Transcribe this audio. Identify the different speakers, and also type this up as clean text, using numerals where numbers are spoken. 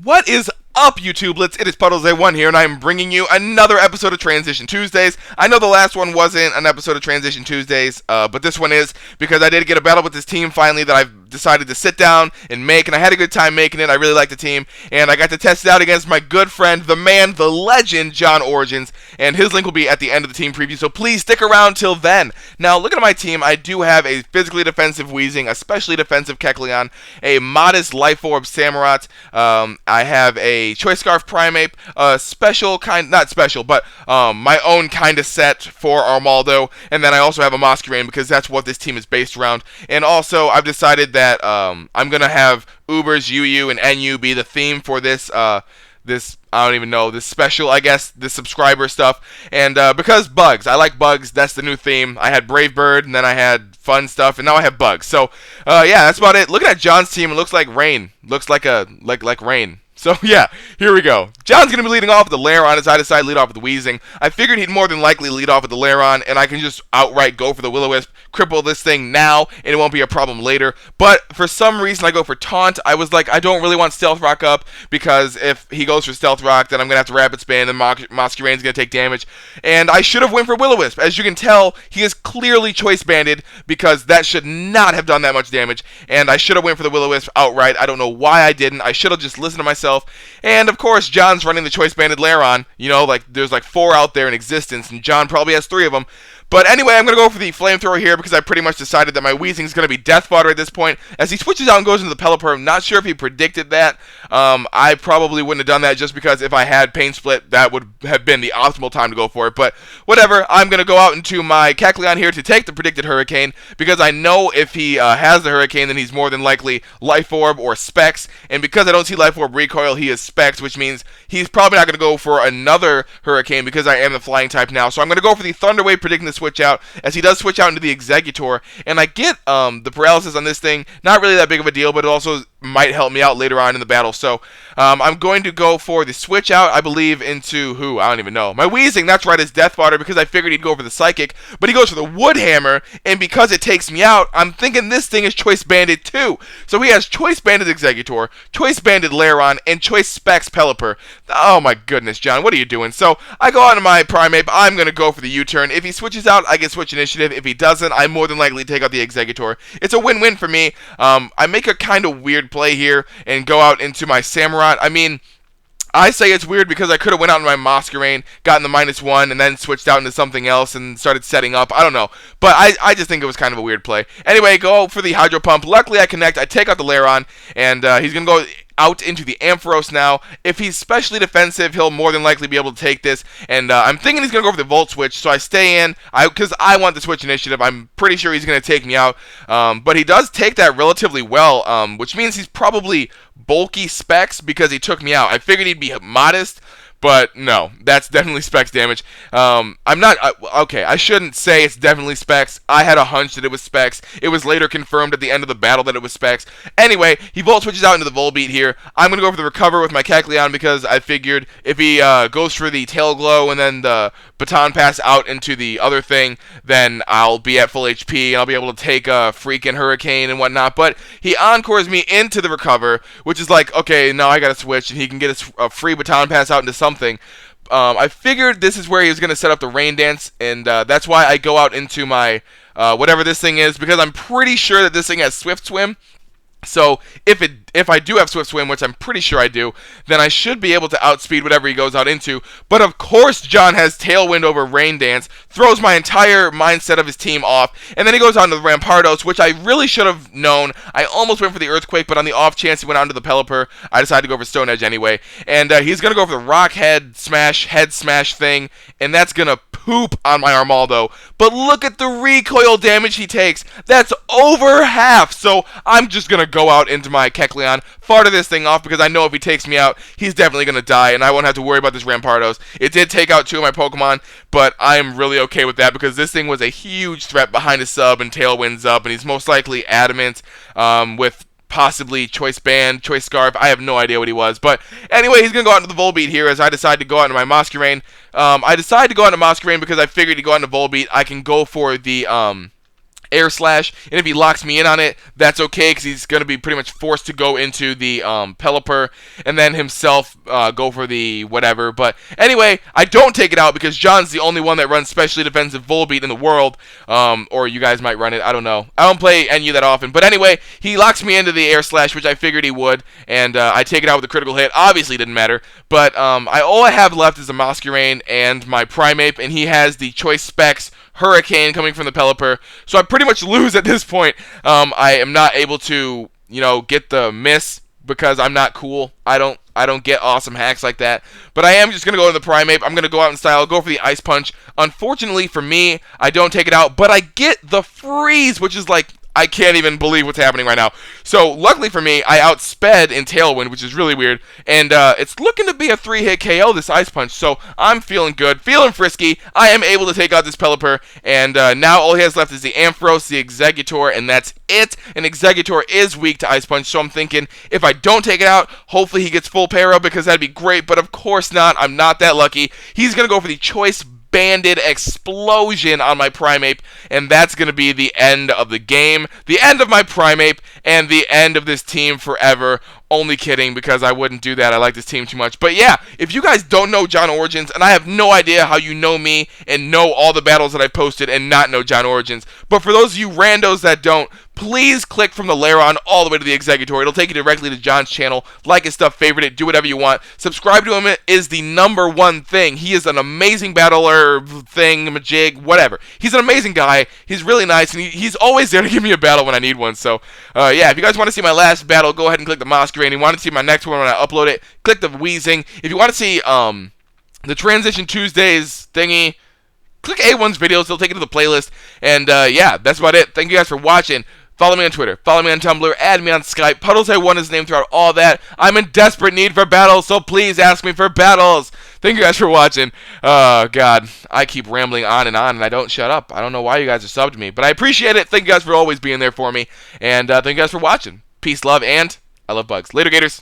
Speaker 1: What is up, YouTubelets? It is PuddlesA1 here, and I'm bringing you another episode of Transition Tuesdays. I know the last one wasn't an episode of Transition Tuesdays, but this one is, because I did get a battle with this team finally that I've decided to sit down and make, and I had a good time making it. I really liked the team, and I got to test it out against my good friend, the man, the legend, JohnOrigins, and his link will be at the end of the team preview, so please stick around till then. Now, looking at my team, I do have a physically defensive Weezing, a specially defensive Kecleon, a modest Life Orb Samurott, I have a Choice Scarf Primeape, special kind, not special, but my own kind of set for Armaldo, and then I also have a Masquerain because that's what this team is based around. And also, I've decided that I'm gonna have Ubers, UU, and NU be the theme for this I don't even know, this special, I guess, this subscriber stuff. And because bugs, I like bugs, that's the new theme. I had Brave Bird, and then I had fun stuff, and now I have bugs. So, yeah, that's about it. Looking at John's team, it looks like rain. Looks like rain. So, yeah, here we go. John's going to be leading off with the Lairon as I decide to lead off with the Weezing. I figured he'd more than likely lead off with the Lairon, and I can just outright go for the Will-O-Wisp, cripple this thing now, and it won't be a problem later. But for some reason, I go for Taunt. I was like, I don't really want Stealth Rock up, because if he goes for Stealth Rock, then I'm going to have to Rapid Spin, and Masquerain's going to take damage. And I should have went for Will-O-Wisp. As you can tell, he is clearly Choice Banded, because that should not have done that much damage. And I should have went for the Will-O-Wisp outright. I don't know why I didn't. I should have just listened to myself. And of course, John's running the Choice Banded Lairon. You know, like there's like 4 out there in existence, and John probably has 3 of them. But anyway, I'm going to go for the Flamethrower here because I pretty much decided that my Weezing is going to be Death Fodder at this point. As he switches out and goes into the Pelipper, I'm not sure if he predicted that. I probably wouldn't have done that just because if I had Pain Split, that would have been the optimal time to go for it. But whatever, I'm going to go out into my Kecleon here to take the predicted Hurricane because I know if he has the Hurricane, then he's more than likely Life Orb or Specs. And because I don't see Life Orb Recoil, he is Specs, which means he's probably not going to go for another Hurricane because I am the Flying type now. So I'm going to go for the Thunder Wave, predicting the switch out, as he does switch out into the Exeggutor, and I get the paralysis on this thing, not really that big of a deal, but it also might help me out later on in the battle. So I'm going to go for the switch out, I believe, into who? I don't even know. My Weezing, that's right, is Death Fodder because I figured he'd go for the Psychic, but he goes for the Wood Hammer, and because it takes me out, I'm thinking this thing is Choice Banded too. So he has Choice Banded Exeggutor, Choice Banded Lairon, and Choice Specs Pelipper. Oh my goodness, John, what are you doing? So I go on to my Primeape, I'm going to go for the U-turn. If he switches out, I get Switch Initiative. If he doesn't, I more than likely take out the Exeggutor. It's a win-win for me. I make a kind of weird play here and go out into my Samurott. I mean, I say it's weird because I could have went out in my Masquerain, gotten the -1, and then switched out into something else and started setting up. I don't know. But I just think it was kind of a weird play. Anyway, go for the Hydro Pump. Luckily, I connect. I take out the Lairon, and he's going to go out into the Ampharos now. If he's specially defensive, he'll more than likely be able to take this. And I'm thinking he's going to go for the Volt Switch, so I stay in because I want the Switch Initiative. I'm pretty sure he's going to take me out. But he does take that relatively well, which means he's probably bulky Specs because he took me out. I figured he'd be modest, but no, that's definitely Specs damage. Okay, I shouldn't say it's definitely Specs. I had a hunch that it was Specs. It was later confirmed at the end of the battle that it was Specs. Anyway, he Volt switches out into the Volbeat here. I'm going to go for the Recover with my Kecleon because I figured if he goes for the Tail Glow and then the Baton Pass out into the other thing, then I'll be at full HP and I'll be able to take a freaking Hurricane and whatnot. But he Encores me into the Recover, which is like, okay, now I got to switch and he can get a free Baton Pass out into something. I figured this is where he was going to set up the Rain Dance, and that's why I go out into my whatever this thing is, because I'm pretty sure that this thing has Swift Swim. So if I do have Swift Swim, which I'm pretty sure I do, then I should be able to outspeed whatever he goes out into. But of course John has Tailwind over Rain Dance, throws my entire mindset of his team off, and then he goes on to the Rampardos, which I really should have known. I almost went for the Earthquake, but on the off chance he went on to the Pelipper, I decided to go for Stone Edge anyway. And he's going to go for the Rock Head Smash thing, and that's going to poop on my Armaldo. But look at the recoil damage he takes. That's over half. So I'm just going to go out into my Kecleon, fire this thing off because I know if he takes me out, he's definitely going to die, and I won't have to worry about this Rampardos. It did take out 2 of my Pokemon, but I am really okay with that because this thing was a huge threat behind his sub and Tailwind's up, and he's most likely Adamant with possibly Choice Band, Choice Scarf. I have no idea what he was. But anyway, he's going to go out into the Volbeat here as I decide to go out into my Masquerain. I decided to go out into Masquerain because I figured to go out into Volbeat, I can go for the air slash, and if he locks me in on it, that's okay, because he's going to be pretty much forced to go into the Pelipper, and then himself go for the whatever. But anyway, I don't take it out because John's the only one that runs specially defensive Volbeat in the world, or you guys might run it, I don't know. I don't play NU that often, but anyway, he locks me into the air slash, which I figured he would, and I take it out with a critical hit. Obviously, it didn't matter, but all I have left is a Masquerain and my Primeape, and he has the Choice Specs Hurricane coming from the Pelipper, so I pretty much lose at this point. I am not able to, get the miss because I'm not cool. I don't get awesome hacks like that. But I am just going to go to the Primeape. I'm going to go out in style, go for the Ice Punch. Unfortunately for me, I don't take it out, but I get the freeze, which is like, I can't even believe what's happening right now. So, luckily for me, I outsped in Tailwind, which is really weird. And it's looking to be a 3-hit KO, this Ice Punch. So, I'm feeling good, feeling frisky. I am able to take out this Pelipper. And now all he has left is the Ampharos, the Exeggutor, and that's it. And Exeggutor is weak to Ice Punch. So, I'm thinking, if I don't take it out, hopefully he gets full Para, because that'd be great. But of course not. I'm not that lucky. He's going to go for the Choice Banded Explosion on my Primeape, and that's going to be the end of the game, the end of my Primeape, and the end of this team forever. Only kidding, because I wouldn't do that. I like this team too much. But yeah, if you guys don't know JohnOrigins, and I have no idea how you know me and know all the battles that I posted and not know JohnOrigins, but for those of you randos that don't, please click from the Lairon all the way to the Exeggutor. It'll take you directly to John's channel. Like his stuff, favorite it, do whatever you want. Subscribe to him is the #1 thing. He is an amazing battler, majig, whatever. He's an amazing guy. He's really nice, and he's always there to give me a battle when I need one. So, yeah, if you guys want to see my last battle, go ahead and click the Masquerain. If you want to see my next one when I upload it, click the Wheezing. If you want to see the Transition Tuesdays thingy, click A1's videos. They'll take you to the playlist. And, yeah, that's about it. Thank you guys for watching. Follow me on Twitter, follow me on Tumblr, add me on Skype. PuddlesA1 is named throughout all that. I'm in desperate need for battles, so please ask me for battles. Thank you guys for watching. God, I keep rambling on, and I don't shut up. I don't know why you guys are subbed to me, but I appreciate it. Thank you guys for always being there for me, and thank you guys for watching. Peace, love, and I love bugs. Later, Gators.